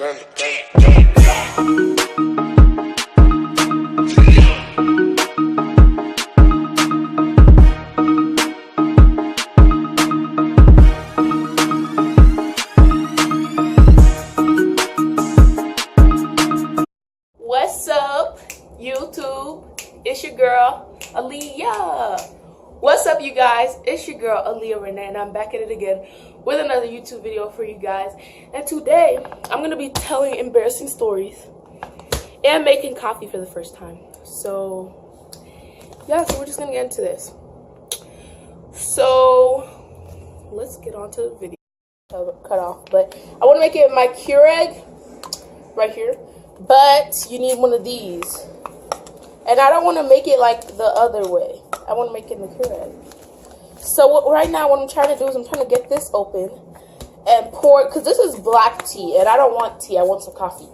What's up, YouTube? It's your girl, Aaliyah. What's up, you guys? It's your girl, Aaliyah Renee, and I'm back at it again with another YouTube video for you guys. And today, I'm going to be telling embarrassing stories and making coffee for the first time. So, yeah, so we're just going to get into this. So, let's get on to the video. Cut off, but I want to make it my Keurig right here. But you need one of these. And I don't want to make it like the other way. I want to make it in the Keurig. So right now what I'm trying to do is I'm trying to get this open and pour it. Because this is black tea. And I don't want tea. I want some coffee.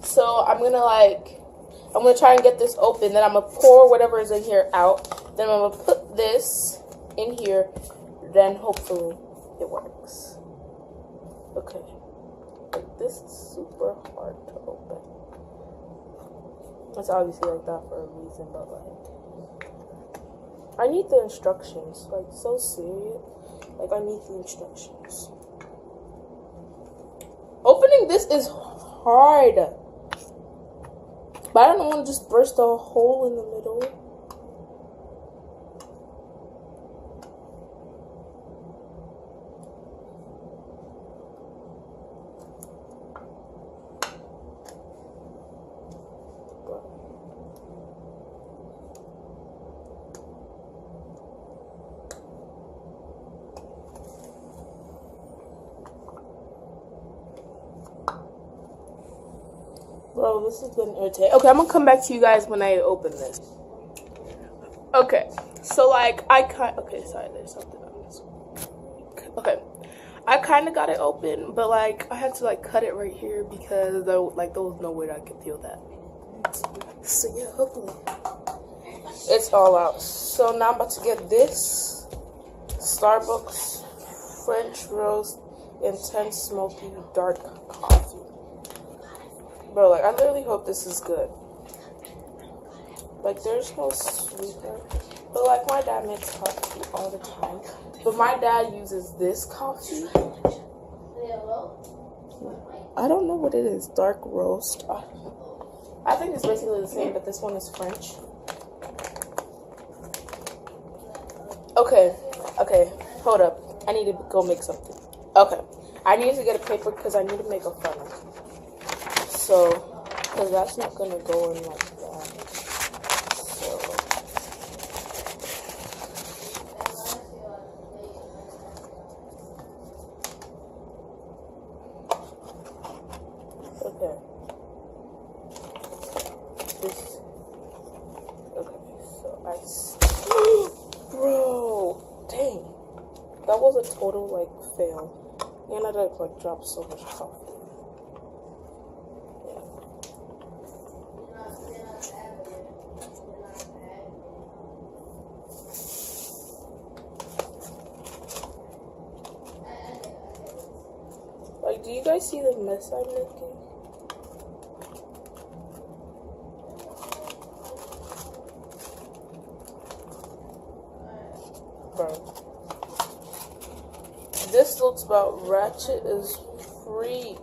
So I'm going to try and get this open. Then I'm going to pour whatever is in here out. Then I'm going to put this in here. Then hopefully it works. Okay. Like, this is super hard to open. It's obviously like that for a reason, but like, I need the instructions. Like, so serious. Like, I need the instructions. Opening this is hard. But I don't want to just burst a hole in the middle. Bro, this is getting irritating. Okay, I'm gonna come back to you guys when I open this. Okay, so like okay, sorry, there's something on this one. Okay, I kind of got it open, but like I had to like cut it right here because there was no way that I could feel that. So yeah, hopefully it's all out. So now I'm about to get this Starbucks French roast intense smoky dark coffee. Bro, like, I literally hope this is good. Like, there's no sweetener. But, like, my dad makes coffee all the time. But my dad uses this coffee. I don't know what it is. Dark roast. I think it's basically the same, but this one is French. Okay. Hold up. I need to go make something. Okay. I need to get a paper because I need to make a funnel. So, because that's not going to go in like that. So, okay. Okay, so bro, dang. That was a total, like, fail. And I did, like, drop so much coffee. Like, do you guys see the mess I'm making? Bro. This looks about ratchet as freak.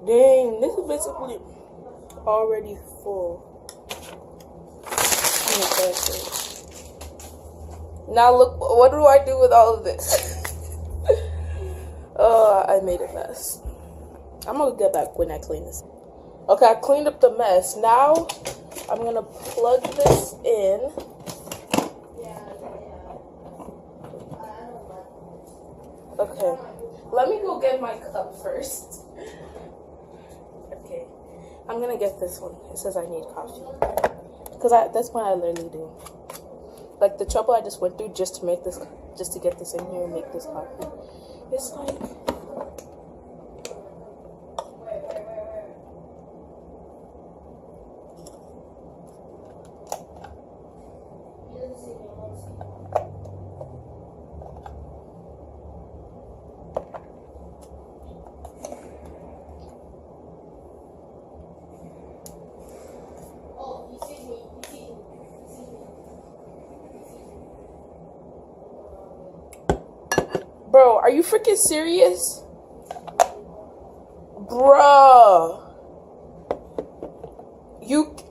Dang, this is basically already full. Now look, what do I do with all of this? Oh, I made a mess. I'm gonna get back when I clean this. Okay, I cleaned up the mess. Now, I'm gonna plug this in. Okay, let me go get my cup first. Okay, I'm gonna get this one. It says I need coffee. Because that's what I literally do. Like, the trouble I just went through just to make this, just to get this in here and make this coffee. It's like... Bro, are you freaking serious? Bruh.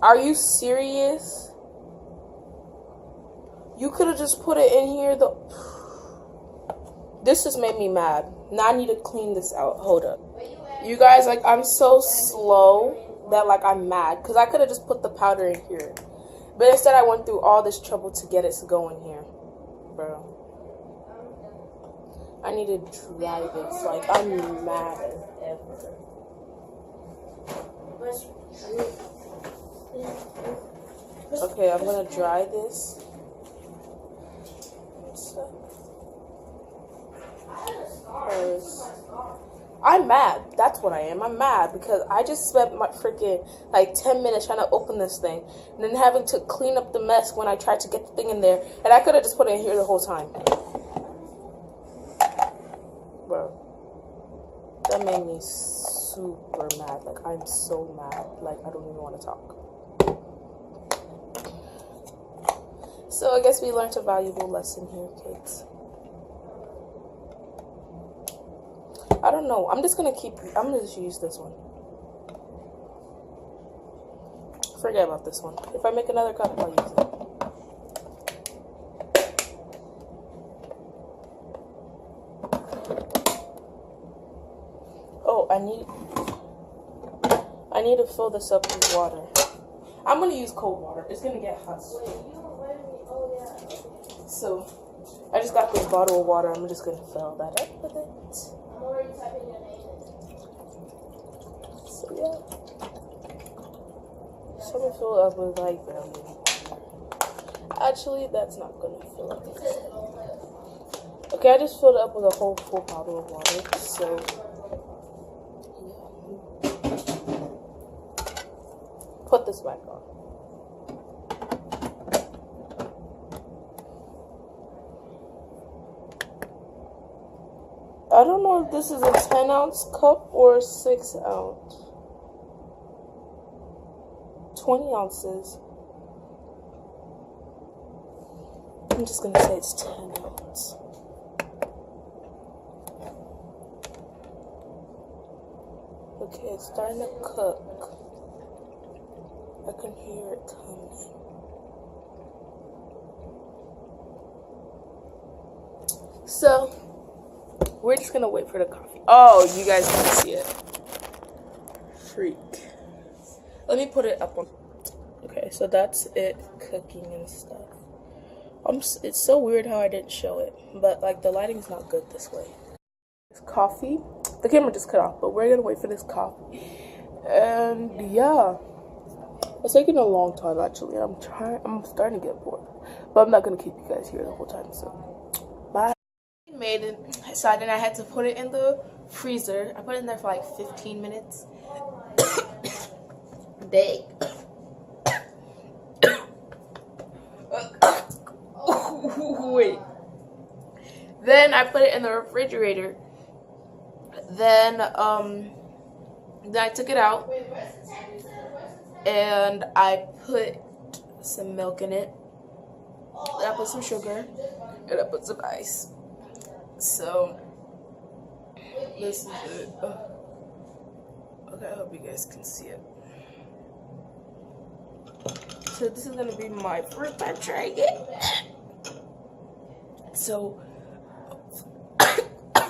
Are you serious? You could have just put it in here though. This just made me mad. Now I need to clean this out. Hold up. You guys, like, I'm so slow that, like, I'm mad. Because I could have just put the powder in here. But instead I went through all this trouble to get it to go in here. Bro. I need to dry this. Like, I'm mad as ever. Okay, I'm gonna dry this. I'm mad. That's what I am. I'm mad because I just spent my freaking like 10 minutes trying to open this thing and then having to clean up the mess when I tried to get the thing in there, and I could have just put it in here the whole time. Bro, that made me super mad. Like, I'm so mad. Like, I don't even want to talk. So I guess we learned a valuable lesson here, kids. I don't know. I'm just gonna just use this one. Forget about this one. If I make another cup, I'll use it. Oh, I need to fill this up with water. I'm gonna use cold water. It's gonna get hot. So I just got this bottle of water. I'm just gonna fill that up with it. So yeah. So I'm gonna fill it up with like barely. Actually, that's not gonna fill up. Okay, I just filled it up with a whole full bottle of water. So yeah. Put this back on. I don't know if this is a 10-ounce cup or a 6-ounce. 20 ounces. I'm just gonna say it's 10 ounces. Okay, it's starting to cook. I can hear it coming. So we're just gonna wait for the coffee. Oh, you guys can see it. Freak. Let me put it up on. Okay, so that's it cooking and stuff. It's so weird how I didn't show it, but like the lighting's not good this way. It's coffee. The camera just cut off, but we're gonna wait for this coffee. And yeah, it's taking a long time actually. I'm starting to get bored, but I'm not gonna keep you guys here the whole time. So bye. Made it, so then I had to put it in the freezer. I put it in there for like 15 minutes. Dang. Wait. Then I put it in the refrigerator. Then I took it out and I put some milk in it. Then I put some sugar and I put some ice. So this is it. Okay, I hope you guys can see it. So this is gonna be my first time trying it. So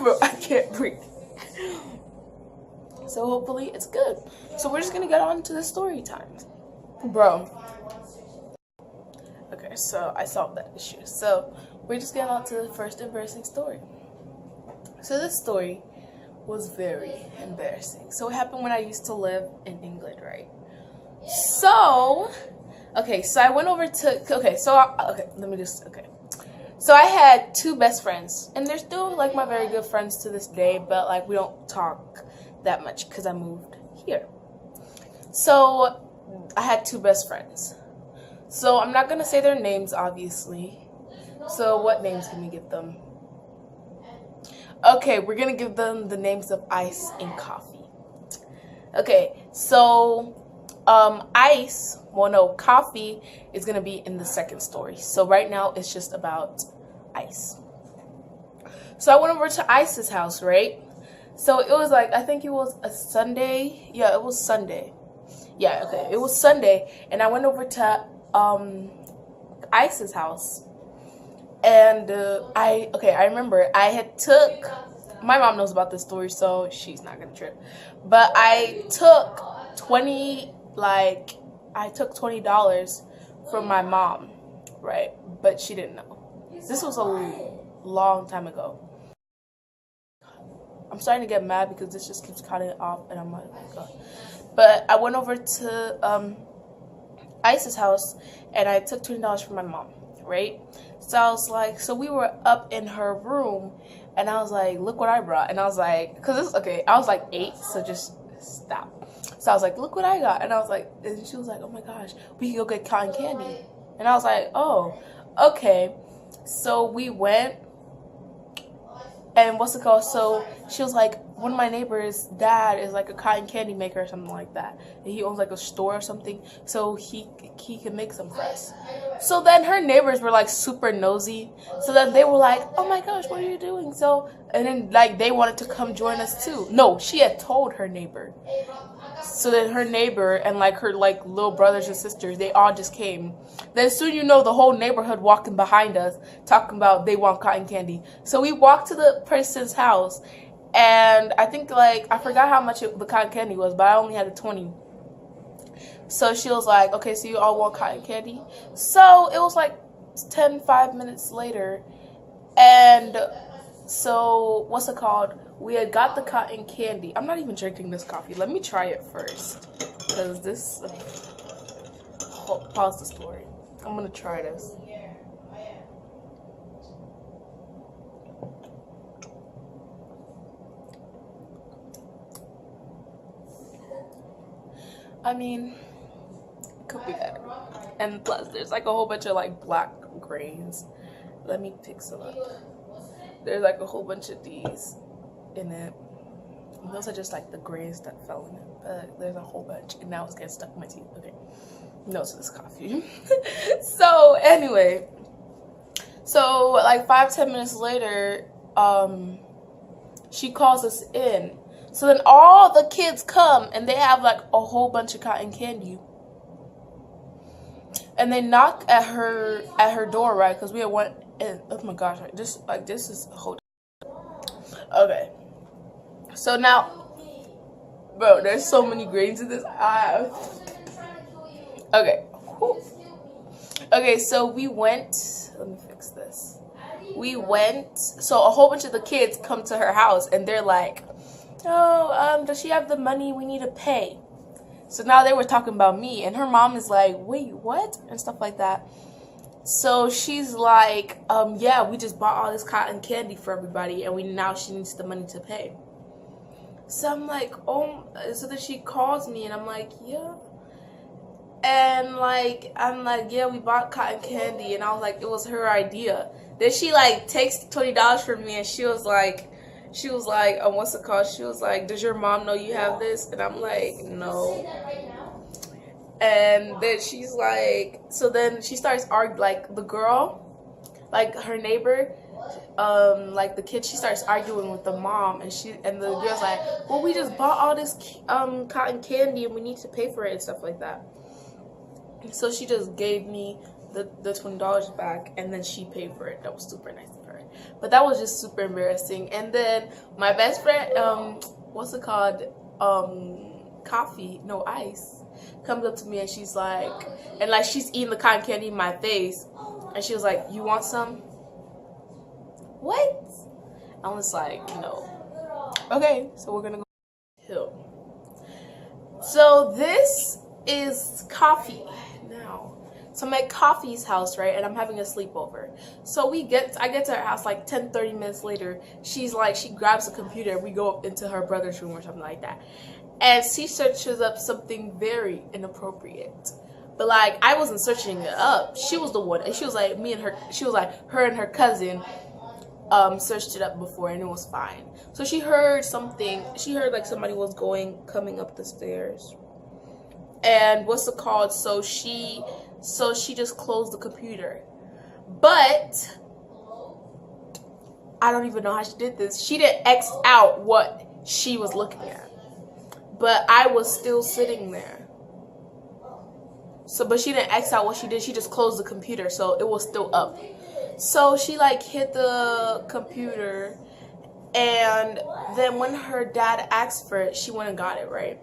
bro, I can't breathe. So hopefully it's good. So we're just gonna get on to the story time. Bro. Okay, so I solved that issue. So we're just getting on to the first embarrassing story. So this story was very embarrassing. So it happened when I used to live in England, right? So, okay, so I went over to, So I had two best friends, and they're still like my very good friends to this day, but like we don't talk that much because I moved here. So I had two best friends. So I'm not gonna say their names, obviously. So what names can we give them? Okay, we're gonna give them the names of Ice and Coffee. Okay, so Coffee is gonna be in the second story. So right now it's just about Ice. So I went over to Ice's house, right? So it was like, I think it was a Sunday. Yeah, it was Sunday. Yeah, okay, it was Sunday, and I went over to Ice's house, and I remember I had took. My mom knows about this story, so she's not gonna trip. But I took $20 from my mom, right? But she didn't know. This was a long time ago. I'm starting to get mad because this just keeps cutting off, and I'm like, oh my God. But I went over to Ice's house, and I took $20 from my mom, right? So I was like, so we were up in her room, and I was like, look what I brought. And I was like, because this, okay, I was like 8, so just stop. So I was like, look what I got. And I was like, and she was like, oh my gosh, we can go get cotton candy. And I was like, oh, okay. So we went, and what's it called? So she was like, one of my neighbors' dad is like a cotton candy maker or something like that. And he owns like a store or something, so he can make some for us. So then her neighbors were like super nosy. So then they were like, oh my gosh, what are you doing? So, and then like they wanted to come join us too. No, she had told her neighbor. So then her neighbor and like her like little brothers and sisters, they all just came. Then soon you know the whole neighborhood walking behind us talking about they want cotton candy. So we walked to the person's house, and I think like I forgot how much the cotton candy was, but I only had a 20. So she was like, okay, so you all want cotton candy? So it was like 5 minutes later, and so what's it called? We had got the cotton candy. I'm not even drinking this coffee. Let me try it first, because this pause the story. I'm gonna try this. I mean, it could be better. And plus, there's like a whole bunch of like black grains. Let me pick some up. There's like a whole bunch of these in it. And those are just like the grains that fell in it. But there's a whole bunch, and now it's getting stuck in my teeth. Okay, no to this coffee. So anyway, so like 5-10 minutes later, she calls us in. So then all the kids come, and they have like a whole bunch of cotton candy. And they knock at her door, right? Because we had went in. Oh my gosh, this is a whole. Okay. So now, bro, there's so many grains in this. Okay. Okay, so we went. Let me fix this. We went. So a whole bunch of the kids come to her house, and they're like, oh, does she have the money we need to pay? So now they were talking about me, and her mom is like, wait, what? And stuff like that. So she's like, yeah, we just bought all this cotton candy for everybody, and now she needs the money to pay. So I'm like, oh, so then she calls me, and I'm like, yeah. And like, I'm like, yeah, we bought cotton candy, and I was like, it was her idea. Then she like takes $20 from me, and she was like, what's it called? She was like, does your mom know you have this? And I'm like, no. And then she's like, so then she starts arguing, like the girl, like her neighbor, like the kid, she starts arguing with the mom, and the girl's like, well, we just bought all this cotton candy, and we need to pay for it and stuff like that. So she just gave me the $20 back, and then she paid for it. That was super nice of her. But that was just super embarrassing. And then my best friend, what's it called? Ice, comes up to me, and she's like, she's eating the cotton candy in my face, and she was like, you want some? What? I was like, no. Okay, so we're gonna go hill. So this is coffee now. So I'm at Coffee's house, right? And I'm having a sleepover. So I get to her house like 10-30 minutes later. She's like, she grabs a computer, and we go up into her brother's room or something like that. And she searches up something very inappropriate. But like, I wasn't searching it up. She was the one. And she was like, her and her cousin searched it up before, and it was fine. So she heard something. She heard like somebody was coming up the stairs. And what's it called? So she just closed the computer. But I don't even know how she did this. She didn't X out what she was looking at. But I was still sitting there. So, but she didn't X out what she did. She just closed the computer, so it was still up. So she like hit the computer, and then when her dad asked for it, she went and got it, right?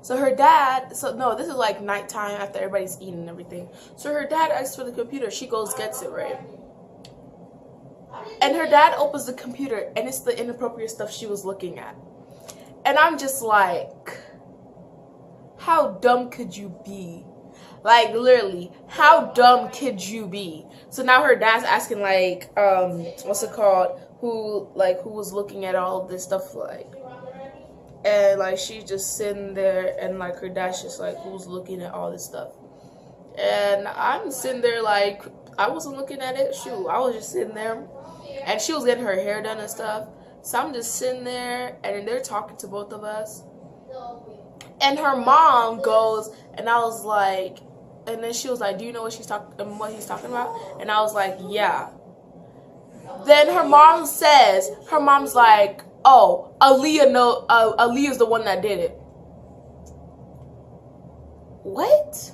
So her dad, so no, this is like nighttime after everybody's eating and everything. So her dad asks for the computer. She goes, gets it, right? And her dad opens the computer, and it's the inappropriate stuff she was looking at. And I'm just like, how dumb could you be? Like, literally, how dumb could you be? So now her dad's asking, like, what's it called? Who was looking at all of this stuff, like. And, like, she's just sitting there, and, like, her dad's just, like, who's looking at all this stuff? And I'm sitting there, like, I wasn't looking at it. Shoot, I was just sitting there. And she was getting her hair done and stuff. So I'm just sitting there, and then they're talking to both of us. And her mom goes, and I was like, and then she was like, do you know what he's talking about? And I was like, yeah. Then her mom says, her mom's like, oh, Aaliyah's the one that did it. What?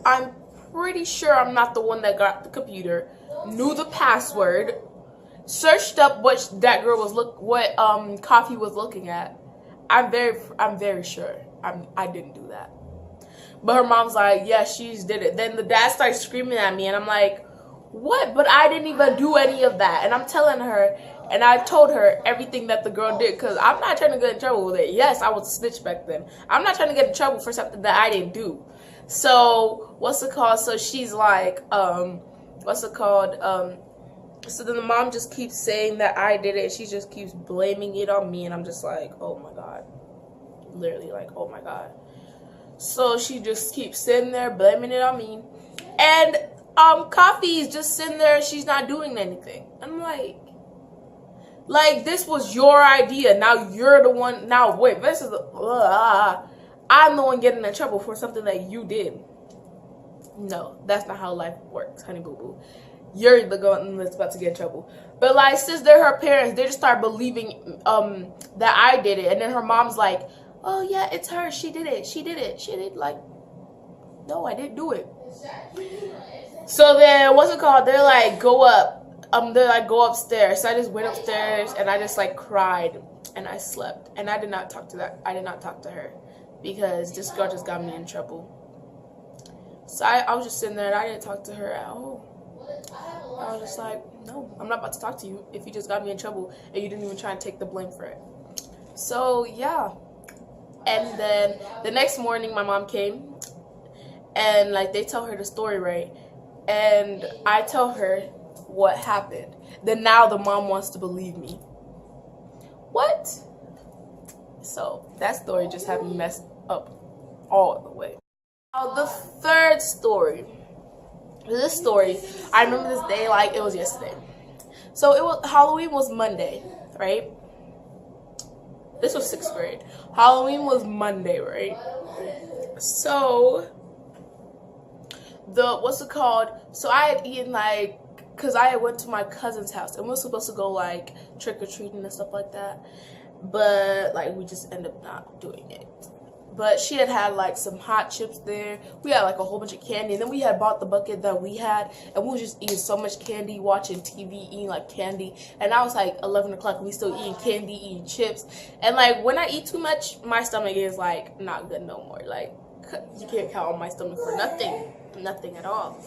I'm pretty sure I'm not the one that got the computer, knew the password, searched up what that girl was what Coffee was looking at. I'm very sure I didn't do that. But her mom's like, yeah, she did it. Then the dad starts screaming at me, and I'm like, what? But I didn't even do any of that. And I'm telling her, and I told her everything that the girl did, because I'm not trying to get in trouble with it. Yes, I was a snitch back then. I'm not trying to get in trouble for something that I didn't do. So what's it called? So she's like, what's it called? So then the mom just keeps saying that I did it. She just keeps blaming it on me, and I'm just like, oh my god, literally like, oh my god. So she just keeps sitting there blaming it on me, and Coffee's just sitting there. She's not doing anything. I'm like this was your idea. Now you're the one. Now wait, this is I'm the one getting in trouble for something that you did. No, that's not how life works, honey boo boo. You're the one that's about to get in trouble. But like, since they're her parents, they just start believing that I did it. And then her mom's like, oh yeah, it's her. She did it. She did it. She did. Like, no, I didn't do it. So then, what's it called? They're like, go up. They're like, go upstairs. So I just went upstairs, and I just like cried, and I slept. And I did not talk to her, because this girl just got me in trouble. So I was just sitting there, and I didn't talk to her at all. I was just like, no, I'm not about to talk to you if you just got me in trouble and you didn't even try and take the blame for it. So yeah. And then the next morning my mom came, and like they tell her the story, right? And I tell her what happened. Then now the mom wants to believe me. What? So that story just had me messed up all the way. Now the third story. This story, I remember this day like it was yesterday. So Halloween was Monday, right? This was 6th grade. Halloween was Monday, right? So what's it called? So I had eaten like, cause I went to my cousin's house, and we were supposed to go like trick or treating and stuff like that, but like we just ended up not doing it. But she had like some hot chips there. We had like a whole bunch of candy. And then we had bought the bucket that we had. And we were just eating so much candy, watching TV, eating like candy. And I was like 11 o'clock and we still eating candy, eating chips. And like when I eat too much, my stomach is like not good no more. Like you can't count on my stomach for nothing. Nothing at all.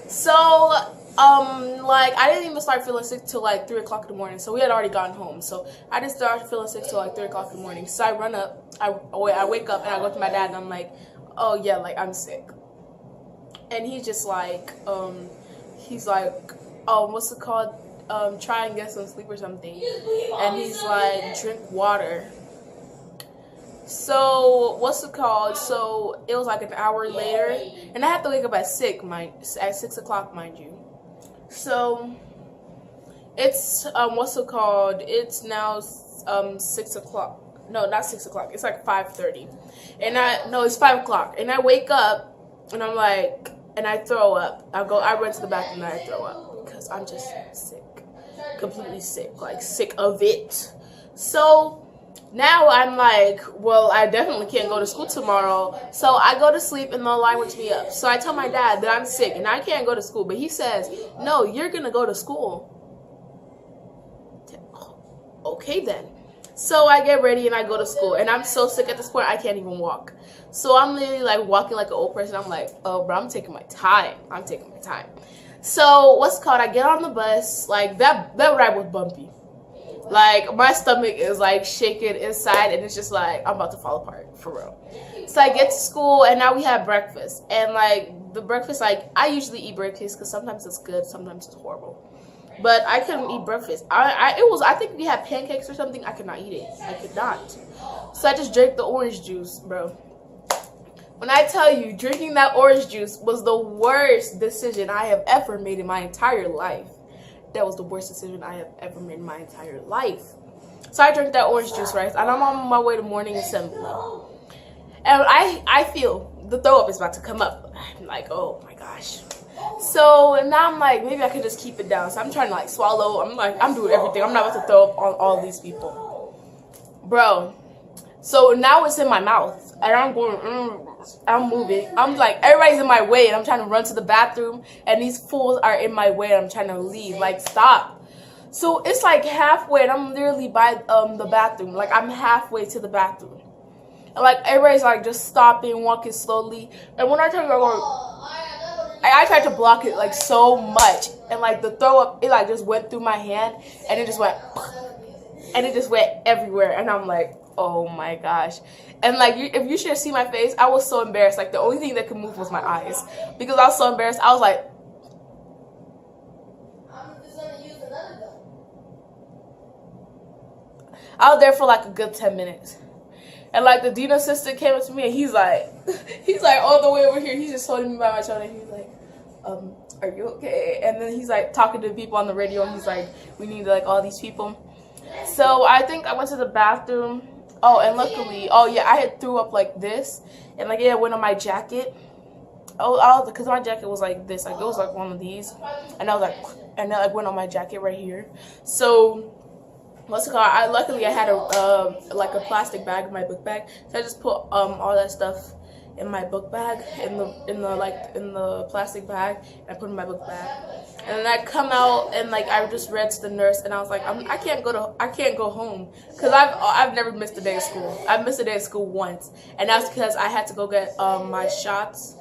So like I didn't even start feeling sick till like 3 o'clock in the morning. So we had already gotten home. So I didn't start feeling sick till like 3 o'clock in the morning. So I run up, I wake up and I go to my dad and I'm like, oh yeah, like I'm sick. And he's just like, he's like, what's it called? Try and get some sleep or something. And he's like, drink water. So what's it called? So it was like an hour later, and I had to wake up at 6 o'clock, mind you. So it's what's it called? It's now 6 o'clock. No, not 6 o'clock. It's like 5:30, and it's 5 o'clock, and I wake up, and I'm like, and I throw up. I run to the bathroom and I throw up because I'm just sick, completely sick, like sick of it. So now I'm like, well, I definitely can't go to school tomorrow. So I go to sleep and the alarm wakes me up. So I tell my dad that I'm sick and I can't go to school. But he says, no, you're going to go to school. Okay then. So I get ready and I go to school. And I'm so sick at this point, I can't even walk. So I'm literally like walking like an old person. I'm like, oh, bro, I'm taking my time. I'm taking my time. So what's it called? I get on the bus. Like that ride was bumpy. Like, my stomach is, like, shaking inside, and it's just, like, I'm about to fall apart, for real. So I get to school, and now we have breakfast. And, like, the breakfast, like, I usually eat breakfast because sometimes it's good, sometimes it's horrible. But I couldn't eat breakfast. I think we had pancakes or something. I could not eat it. I could not. So I just drank the orange juice, bro. When I tell you, drinking that orange juice was the worst decision I have ever made in my entire life. That was the worst decision I have ever made in my entire life. So I drank that orange juice, right? And I'm on my way to morning assembly. And I feel the throw up is about to come up. I'm like, oh my gosh. So now I'm like, maybe I could just keep it down. So I'm trying to like swallow. I'm doing everything. I'm not about to throw up on all these people. Bro. So now it's in my mouth. And I'm going, I'm moving. I'm like, everybody's in my way, and I'm trying to run to the bathroom, and these fools are in my way, and I'm trying to leave. Like, stop. So it's like halfway, and I'm literally by the bathroom. Like, I'm halfway to the bathroom. And like, everybody's like just stopping, walking slowly. And when I tell you, I tried to block it like so much, and like the throw up, it like just went through my hand, and it just went, and it just went everywhere. And I'm like, oh my gosh. And like, if you should have seen my face, I was so embarrassed. Like, the only thing that could move was my eyes, because I was so embarrassed. I was like, I was there for like a good 10 minutes. And like the dean assistant came up to me, and he's like all the way over here. He's just holding me by my shoulder. He's like, are you okay? And then he's like talking to people on the radio, and he's like, we need like all these people. So I think I went to the bathroom. Oh, and luckily, oh yeah, I had threw up like this, and like it went on my jacket. Oh, because my jacket was like this, like it was like one of these, and I was like, and it like went on my jacket right here. So what's it called? Luckily I had a like a plastic bag in my book bag, so I just put all that stuff in my book bag, in the plastic bag, and I put it in my book bag. And then I come out, and like I just read to the nurse, and I was like, I can't go home, because I've never missed a day of school. I've missed a day of school once, and that's because I had to go get my shots.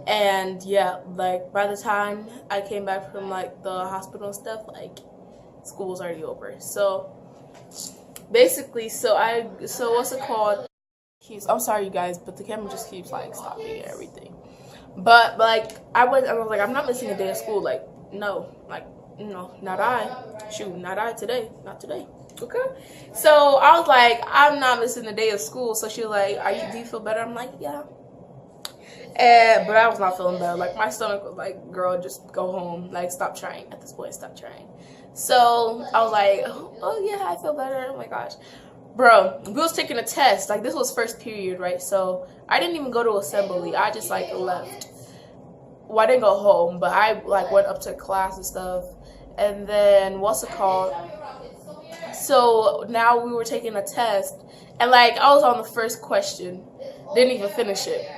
And yeah, like by the time I came back from like the hospital and stuff, like school was already over. So basically, so what's it called? I'm sorry you guys, but the camera just keeps like stopping and everything. But like I was like, I'm not missing a day of school. Like no, not I. Shoot, not I today. Not today. Okay. So I was like, I'm not missing a day of school. So she was like, do you feel better? I'm like, yeah. But I was not feeling better. Like my stomach was like, girl, just go home. Like stop trying. At this point, stop trying. So I was like, oh yeah, I feel better. Oh my gosh. Bro, we was taking a test. Like, this was first period, right? So I didn't even go to assembly. I just like left. Well, I didn't go home, but I like went up to class and stuff. And then what's it called? So now we were taking a test, and like I was on the first question, didn't even finish it.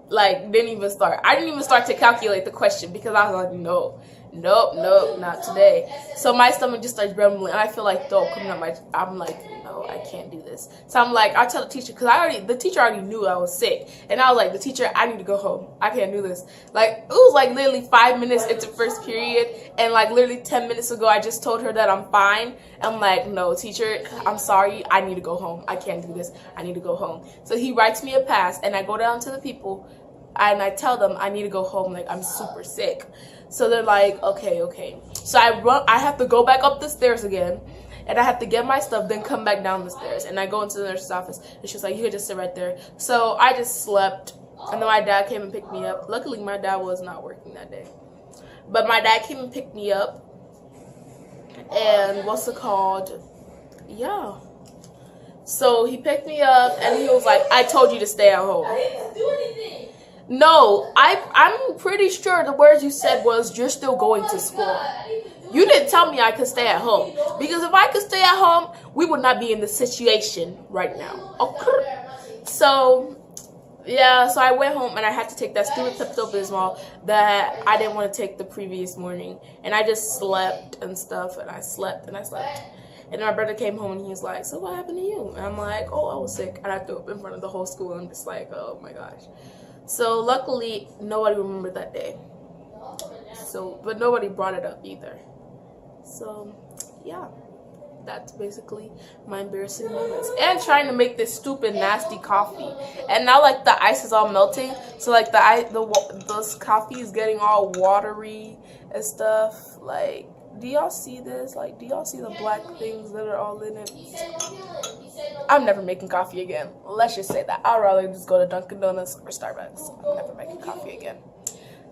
Like, didn't even start. I didn't even start to calculate the question, because I was like, nope, not today. So my stomach just starts rumbling, and I feel like throw coming up my. I'm like, no, I can't do this. So I'm like, I tell the teacher, because the teacher already knew I was sick, and I was like, the teacher, I need to go home. I can't do this. Like, it was like literally 5 minutes into first period, and like literally 10 minutes ago, I just told her that I'm fine. I'm like, no, teacher, I'm sorry, I need to go home. I can't do this. I need to go home. So he writes me a pass, and I go down to the people, and I tell them I need to go home. Like, I'm super sick. So they're like, okay. So I have to go back up the stairs again, and I have to get my stuff, then come back down the stairs. And I go into the nurse's office, and she's like, you could just sit right there. So I just slept, and then my dad came and picked me up. Luckily, my dad was not working that day. But my dad came and picked me up, and what's it called? Yeah. So he picked me up, and he was like, I told you to stay at home. No, I'm pretty sure the words you said was you're still going to school. You didn't tell me I could stay at home. Because if I could stay at home, we would not be in this situation right now. Okay. So, yeah, so I went home and I had to take that stupid Pepto-Bismol that I didn't want to take the previous morning. And I just slept and stuff, and I slept and I slept. And my brother came home and he was like, so what happened to you? And I'm like, oh, I was sick. And I threw up in front of the whole school. And I'm just like, oh my gosh. So luckily, nobody remembered that day. So, but nobody brought it up either. So, yeah. That's basically my embarrassing moments. And trying to make this stupid nasty coffee. And now like the ice is all melting. So like this coffee is getting all watery and stuff. Like, do y'all see this? Like, do y'all see the black things that are all in it? I'm never making coffee again. Let's just say that. I'd rather just go to Dunkin' Donuts or Starbucks. I'm never making coffee again.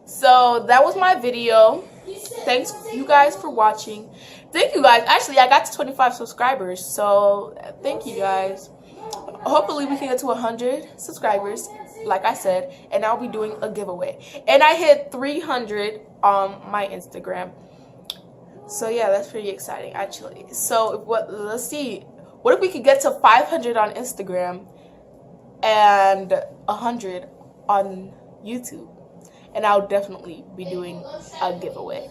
So that was my video. Thanks you guys for watching. Thank you guys. Actually, I got to 25 subscribers. So thank you guys. Hopefully we can get to 100 subscribers, like I said, and I'll be doing a giveaway. And I hit 300 on my Instagram. So yeah, that's pretty exciting actually. So let's see. What if we could get to 500 on Instagram and 100 on YouTube? And I'll definitely be doing a giveaway.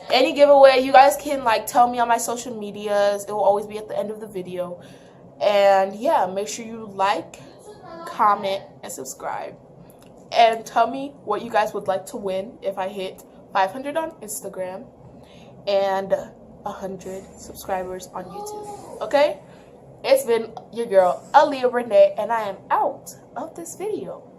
Any giveaway, you guys can like tell me on my social medias. It will always be at the end of the video. And yeah, make sure you like, comment, and subscribe. And tell me what you guys would like to win if I hit 500 on Instagram and 100 subscribers on YouTube. Okay? It's been your girl, Aaliyah Renee, and I am out of this video.